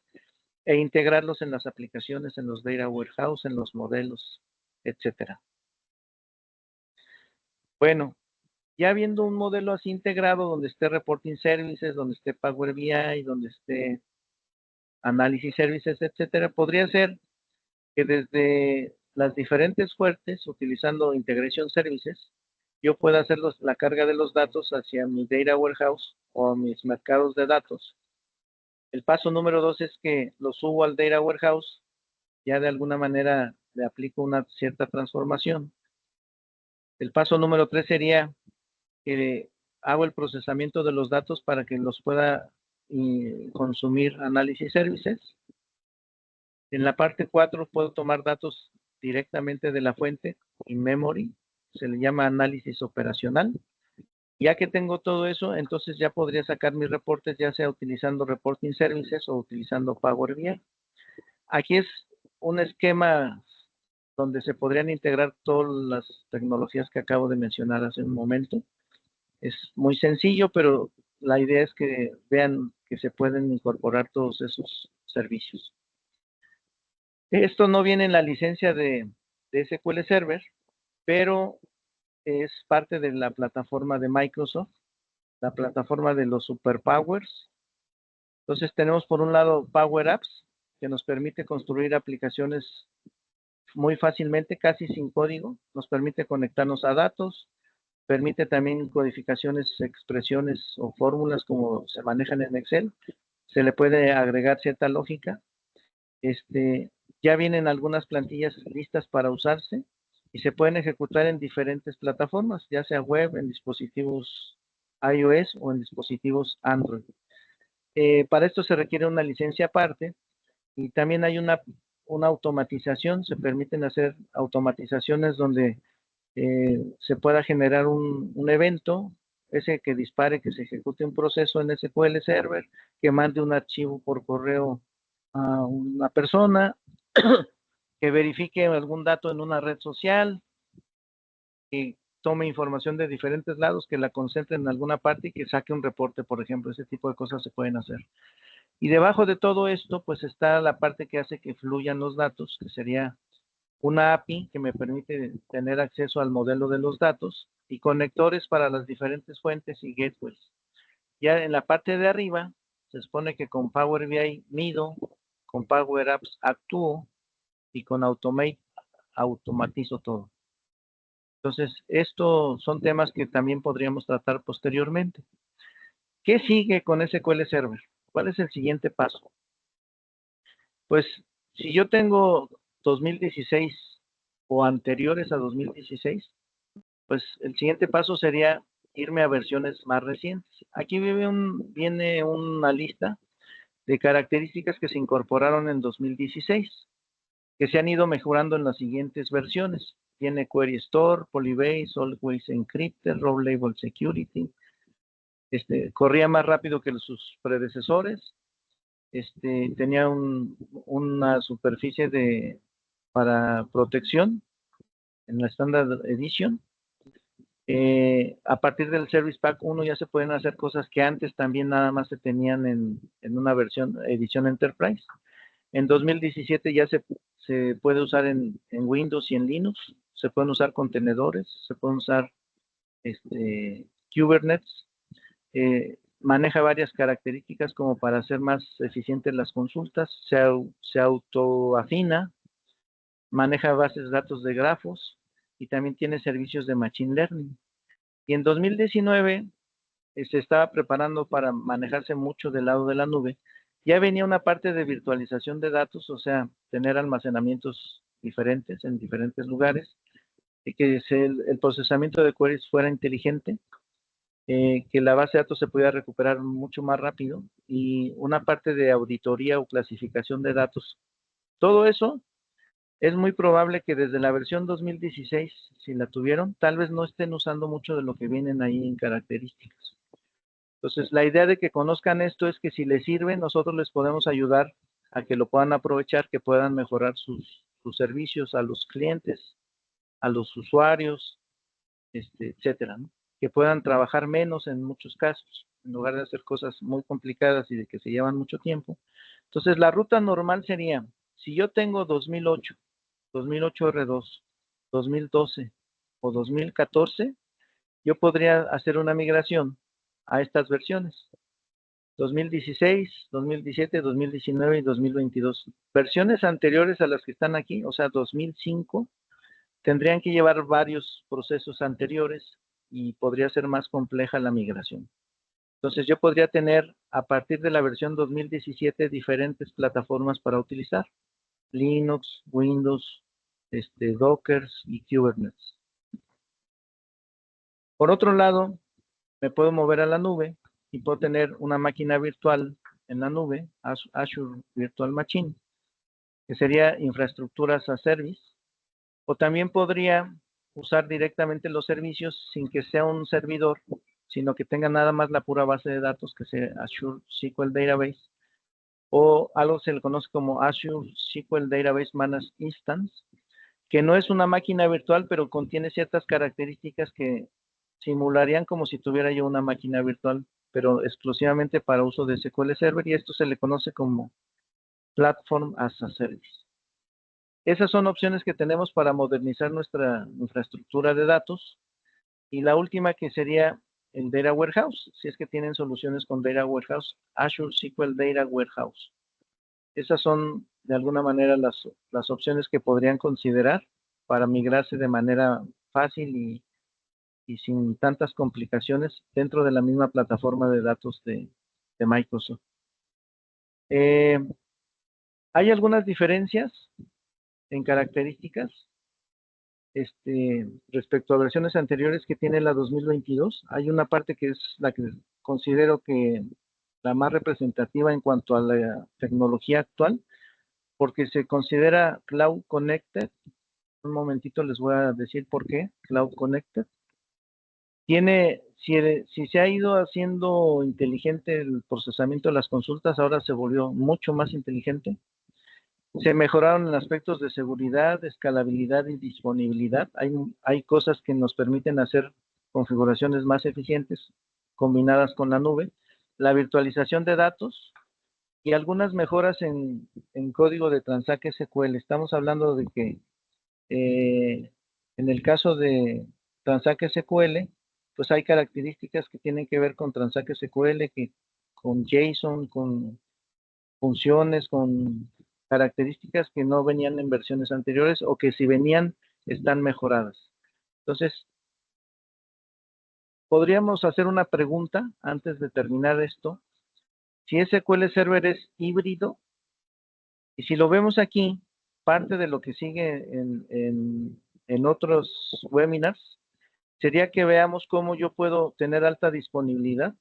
e integrarlos en las aplicaciones, en los data warehouse, en los modelos, etcétera. Bueno, ya viendo un modelo así integrado, donde esté Reporting Services, donde esté Power BI, donde esté Analysis Services, etcétera, podría ser que desde las diferentes fuentes, utilizando Integration Services, yo pueda hacer la carga de los datos hacia mi Data Warehouse o mis mercados de datos. El paso número 2 es que lo subo al Data Warehouse, ya de alguna manera le aplico una cierta transformación. El paso número 3 sería que hago el procesamiento de los datos para que los pueda consumir Analysis Services. En la parte 4 puedo tomar datos directamente de la fuente in memory, se le llama análisis operacional. Ya que tengo todo eso, entonces ya podría sacar mis reportes, ya sea utilizando Reporting Services o utilizando Power BI. Aquí es un esquema donde se podrían integrar todas las tecnologías que acabo de mencionar hace un momento. Es muy sencillo, pero la idea es que vean que se pueden incorporar todos esos servicios. Esto no viene en la licencia de SQL Server, pero es parte de la plataforma de Microsoft, la plataforma de los superpowers. Entonces tenemos por un lado Power Apps, que nos permite construir aplicaciones muy fácilmente, casi sin código. Nos permite conectarnos a datos, permite también codificaciones, expresiones o fórmulas como se manejan en Excel. Se le puede agregar cierta lógica. Ya vienen algunas plantillas listas para usarse. y se pueden ejecutar en diferentes plataformas, ya sea web, en dispositivos iOS o en dispositivos Android. Para esto se requiere una licencia aparte y también hay una automatización, se permiten hacer automatizaciones donde se pueda generar un evento, ese que dispare, que se ejecute un proceso en SQL Server, que mande un archivo por correo a una persona, que verifique algún dato en una red social, que tome información de diferentes lados, que la concentre en alguna parte y que saque un reporte, por ejemplo. Ese tipo de cosas se pueden hacer. Y debajo de todo esto, pues está la parte que hace que fluyan los datos, que sería una API que me permite tener acceso al modelo de los datos y conectores para las diferentes fuentes y gateways. Ya en la parte de arriba, se supone que con Power BI mido, con Power Apps actúo y con Automate automatizo todo. Entonces, estos son temas que también podríamos tratar posteriormente. ¿Qué sigue con SQL Server? ¿Cuál es el siguiente paso? Pues, si yo tengo 2016 o anteriores a 2016, pues el siguiente paso sería irme a versiones más recientes. Aquí viene una lista de características que se incorporaron en 2016, que se han ido mejorando en las siguientes versiones. Tiene Query Store, Polybase, Always Encrypted, Row Label Security. Corría más rápido que sus predecesores. Tenía una superficie para protección en la Standard Edition. A partir del Service Pack 1 ya se pueden hacer cosas que antes también nada más se tenían en una edición Enterprise. En 2017 ya se puede usar en Windows y en Linux. Se pueden usar contenedores, se pueden usar Kubernetes. Maneja varias características como para hacer más eficientes las consultas. Se autoafina, maneja bases de datos de grafos y también tiene servicios de Machine Learning. Y en 2019 se estaba preparando para manejarse mucho del lado de la nube. Ya venía una parte de virtualización de datos, o sea, tener almacenamientos diferentes en diferentes lugares, y que el procesamiento de queries fuera inteligente, que la base de datos se pudiera recuperar mucho más rápido, y una parte de auditoría o clasificación de datos. Todo eso es muy probable que desde la versión 2016, si la tuvieron, tal vez no estén usando mucho de lo que vienen ahí en características. Entonces, la idea de que conozcan esto es que si les sirve, nosotros les podemos ayudar a que lo puedan aprovechar, que puedan mejorar sus servicios a los clientes, a los usuarios, etcétera, ¿no? Que puedan trabajar menos en muchos casos, en lugar de hacer cosas muy complicadas y de que se llevan mucho tiempo. Entonces, la ruta normal sería, si yo tengo 2008, 2008 R2, 2012 o 2014, yo podría hacer una migración a estas versiones. 2016, 2017, 2019 y 2022. Versiones anteriores a las que están aquí, o sea, 2005, tendrían que llevar varios procesos anteriores y podría ser más compleja la migración. Entonces yo podría tener a partir de la versión 2017 diferentes plataformas para utilizar. Linux, Windows, Docker y Kubernetes. Por otro lado, me puedo mover a la nube y puedo tener una máquina virtual en la nube, Azure Virtual Machine, que sería infraestructuras as service, o también podría usar directamente los servicios sin que sea un servidor, sino que tenga nada más la pura base de datos, que sea Azure SQL Database, o algo se le conoce como Azure SQL Database Managed Instance, que no es una máquina virtual, pero contiene ciertas características que simularían como si tuviera yo una máquina virtual, pero exclusivamente para uso de SQL Server, y esto se le conoce como Platform as a Service. Esas son opciones que tenemos para modernizar nuestra infraestructura de datos. Y la última, que sería el Data Warehouse, si es que tienen soluciones con Data Warehouse, Azure SQL Data Warehouse. Esas son de alguna manera las opciones que podrían considerar para migrarse de manera fácil y sin tantas complicaciones dentro de la misma plataforma de datos de Microsoft. Hay algunas diferencias en características. respecto a versiones anteriores que tiene la 2022. Hay una parte que es la que considero que la más representativa en cuanto a la tecnología actual, porque se considera Cloud Connected. Un momentito les voy a decir por qué Cloud Connected. Si se ha ido haciendo inteligente el procesamiento de las consultas, ahora se volvió mucho más inteligente. Se mejoraron en aspectos de seguridad, escalabilidad y disponibilidad. Hay cosas que nos permiten hacer configuraciones más eficientes combinadas con la nube. La virtualización de datos y algunas mejoras en código de Transact SQL. Estamos hablando de que en el caso de Transact SQL, pues hay características que tienen que ver con Transact SQL, con JSON, con funciones, con características que no venían en versiones anteriores o que si venían están mejoradas. Entonces, podríamos hacer una pregunta antes de terminar esto. Si SQL Server es híbrido, y si lo vemos aquí, parte de lo que sigue en otros webinars, sería que veamos cómo yo puedo tener alta disponibilidad,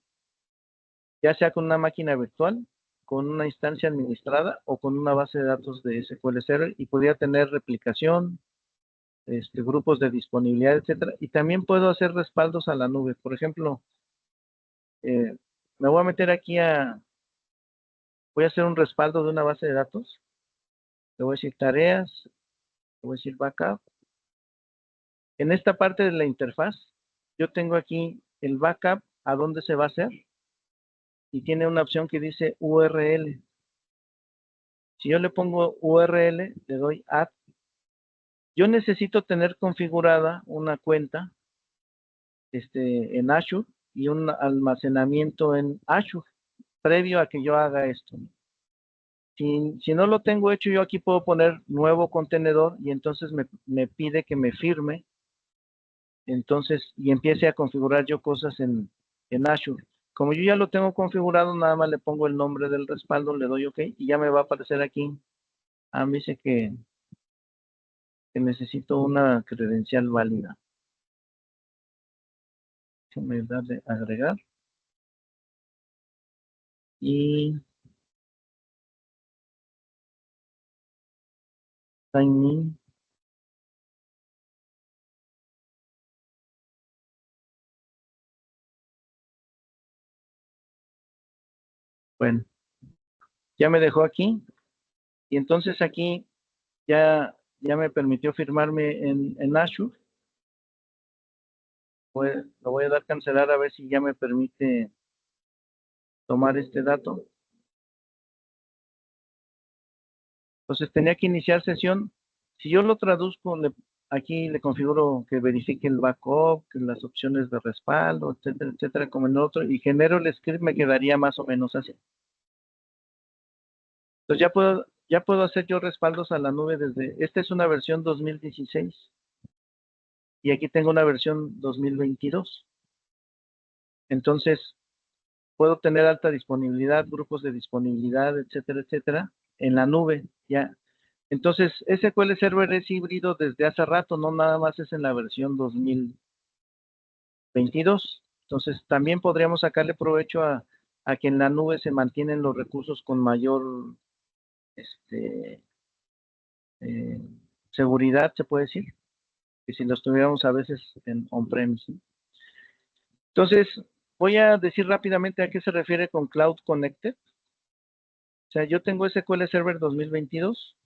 ya sea con una máquina virtual, con una instancia administrada o con una base de datos de SQL Server, y podría tener replicación, grupos de disponibilidad, etcétera. Y también puedo hacer respaldos a la nube. Por ejemplo, me voy a meter aquí voy a hacer un respaldo de una base de datos. Le voy a decir tareas, le voy a decir backup. En esta parte de la interfaz, yo tengo aquí el backup, a dónde se va a hacer, y tiene una opción que dice URL. Si yo le pongo URL, le doy add. Yo necesito tener configurada una cuenta en Azure y un almacenamiento en Azure previo a que yo haga esto. Si no lo tengo hecho, yo aquí puedo poner nuevo contenedor y entonces me pide que me firme, entonces, y empiece a configurar yo cosas en Azure. Como yo ya lo tengo configurado, nada más le pongo el nombre del respaldo, le doy OK y ya me va a aparecer aquí. Me dice que necesito una credencial válida. Déjame darle a agregar. Y sign in. Bueno, ya me dejó aquí. Y entonces aquí ya me permitió firmarme en Azure. Lo voy a dar a cancelar a ver si ya me permite tomar este dato. Entonces tenía que iniciar sesión. Si yo lo traduzco, aquí le configuro que verifique el backup, que las opciones de respaldo, etcétera, etcétera, como en el otro, y genero el script, me quedaría más o menos así. Entonces ya puedo hacer yo respaldos a la nube esta es una versión 2016 y aquí tengo una versión 2022. Entonces, puedo tener alta disponibilidad, grupos de disponibilidad, etcétera, etcétera, en la nube, ya. Entonces, SQL Server es híbrido desde hace rato, no nada más es en la versión 2022. Entonces, también podríamos sacarle provecho a que en la nube se mantienen los recursos con mayor seguridad, se puede decir, que si los tuviéramos a veces en on-premise. Entonces, voy a decir rápidamente a qué se refiere con Cloud Connected. O sea, yo tengo SQL Server 2022.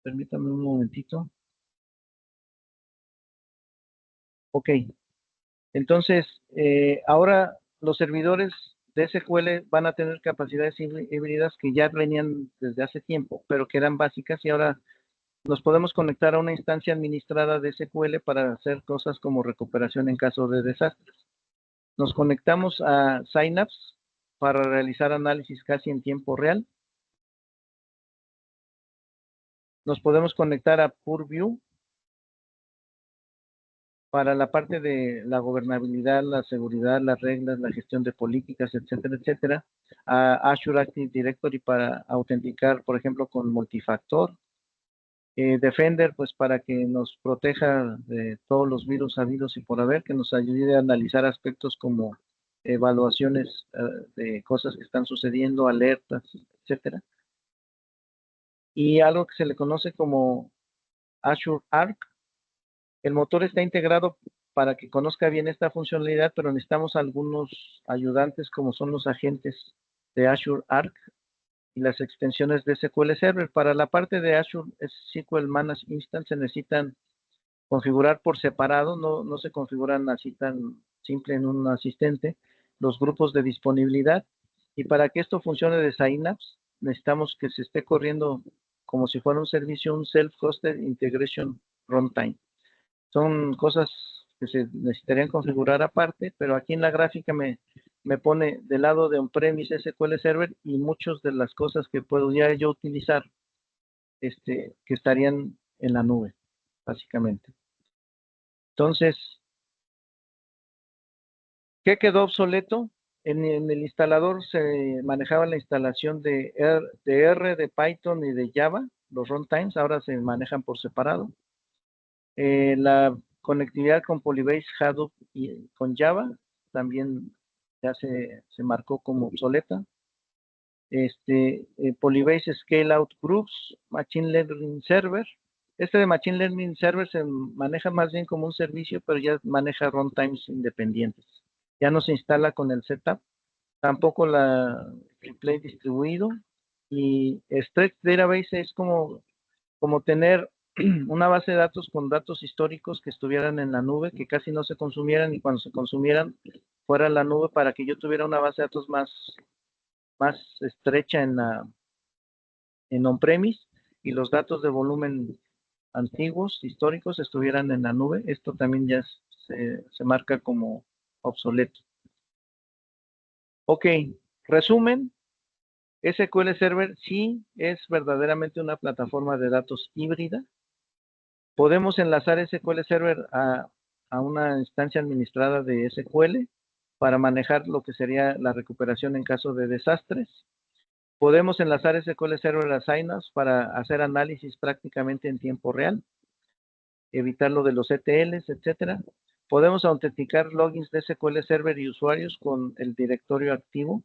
Permítame un momentito. Ok. Entonces, ahora los servidores de SQL van a tener capacidades híbridas que ya venían desde hace tiempo, pero que eran básicas y ahora nos podemos conectar a una instancia administrada de SQL para hacer cosas como recuperación en caso de desastres. Nos conectamos a Synapse para realizar análisis casi en tiempo real. Nos podemos conectar a Purview para la parte de la gobernabilidad, la seguridad, las reglas, la gestión de políticas, etcétera, etcétera. A Azure Active Directory para autenticar, por ejemplo, con multifactor. Defender, pues para que nos proteja de todos los virus habidos y por haber, que nos ayude a analizar aspectos como evaluaciones de cosas que están sucediendo, alertas, etcétera. Y algo que se le conoce como Azure Arc. El motor está integrado para que conozca bien esta funcionalidad, pero necesitamos algunos ayudantes como son los agentes de Azure Arc y las extensiones de SQL Server. Para la parte de Azure SQL Managed Instance se necesitan configurar por separado, no se configuran así tan simple en un asistente, los grupos de disponibilidad. Y para que esto funcione de Synapse, necesitamos que se esté corriendo como si fuera un servicio, un Self-Hosted Integration Runtime. Son cosas que se necesitarían configurar aparte, pero aquí en la gráfica me pone del lado de on-premise SQL Server y muchas de las cosas que podría yo utilizar que estarían en la nube, básicamente. Entonces, ¿qué quedó obsoleto? En el instalador se manejaba la instalación de R, de Python y de Java, los runtimes, ahora se manejan por separado. La conectividad con Polybase, Hadoop y con Java también ya se marcó como obsoleta. Polybase Scale-Out Groups, Machine Learning Server. De Machine Learning Server se maneja más bien como un servicio, pero ya maneja runtimes independientes. Ya no se instala con el setup. Tampoco la replay distribuido. Y Stretch Database es como tener una base de datos con datos históricos que estuvieran en la nube, que casi no se consumieran y cuando se consumieran fuera en la nube para que yo tuviera una base de datos más estrecha en on-premise y los datos de volumen antiguos, históricos, estuvieran en la nube. Esto también ya se marca como obsoleto. Ok, resumen, SQL Server sí es verdaderamente una plataforma de datos híbrida. Podemos enlazar SQL Server a una instancia administrada de SQL para manejar lo que sería la recuperación en caso de desastres. Podemos enlazar SQL Server a Synapse para hacer análisis prácticamente en tiempo real, evitar lo de los ETLs, etcétera. Podemos autenticar logins de SQL Server y usuarios con el directorio activo.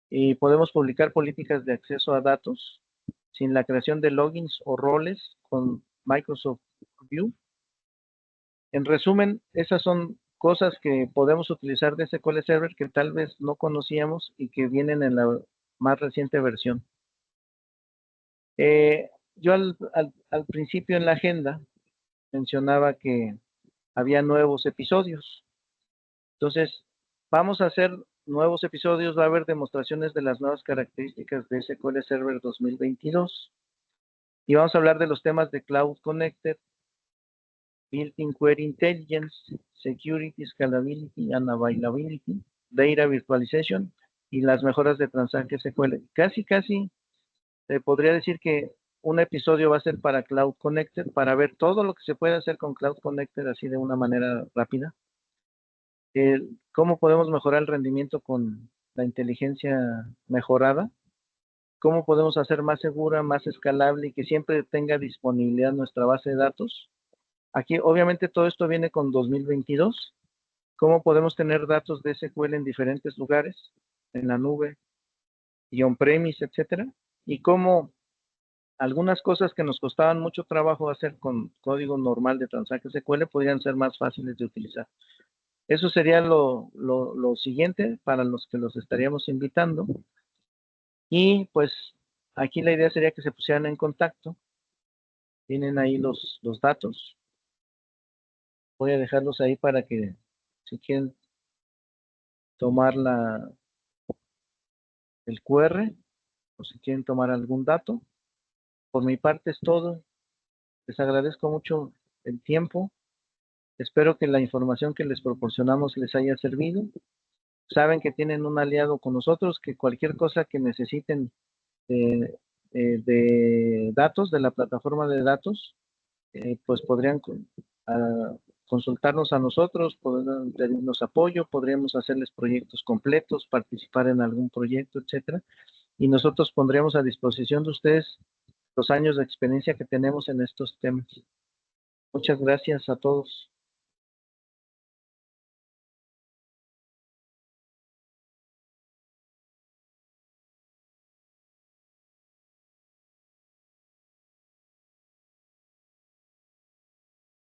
Y podemos publicar políticas de acceso a datos sin la creación de logins o roles con Microsoft View. En resumen, esas son cosas que podemos utilizar de SQL Server que tal vez no conocíamos y que vienen en la más reciente versión. Yo al principio en la agenda mencionaba que había nuevos episodios. Entonces, vamos a hacer nuevos episodios, va a haber demostraciones de las nuevas características de SQL Server 2022. Y vamos a hablar de los temas de Cloud Connected, Built-in Query Intelligence, Security, Scalability and Availability, Data Virtualization y las mejoras de Transact SQL. Casi se podría decir que un episodio va a ser para Cloud Connected, para ver todo lo que se puede hacer con Cloud Connected así de una manera rápida. Cómo podemos mejorar el rendimiento con la inteligencia mejorada. Cómo podemos hacer más segura, más escalable y que siempre tenga disponibilidad nuestra base de datos. Aquí, obviamente, todo esto viene con 2022. Cómo podemos tener datos de SQL en diferentes lugares, en la nube y on-premise, etcétera. Y cómo algunas cosas que nos costaban mucho trabajo hacer con código normal de Transact SQL podrían ser más fáciles de utilizar. Eso sería lo siguiente para los que los estaríamos invitando. Y pues aquí la idea sería que se pusieran en contacto. Tienen ahí los datos. Voy a dejarlos ahí para que si quieren tomar el QR o si quieren tomar algún dato. Por mi parte es todo. Les agradezco mucho el tiempo. Espero que la información que les proporcionamos les haya servido. Saben que tienen un aliado con nosotros, que cualquier cosa que necesiten de datos, de la plataforma de datos, pues podrían consultarnos a nosotros, podrían pedirnos apoyo, podríamos hacerles proyectos completos, participar en algún proyecto, etcétera. Y nosotros pondríamos a disposición de ustedes los años de experiencia que tenemos en estos temas. Muchas gracias a todos.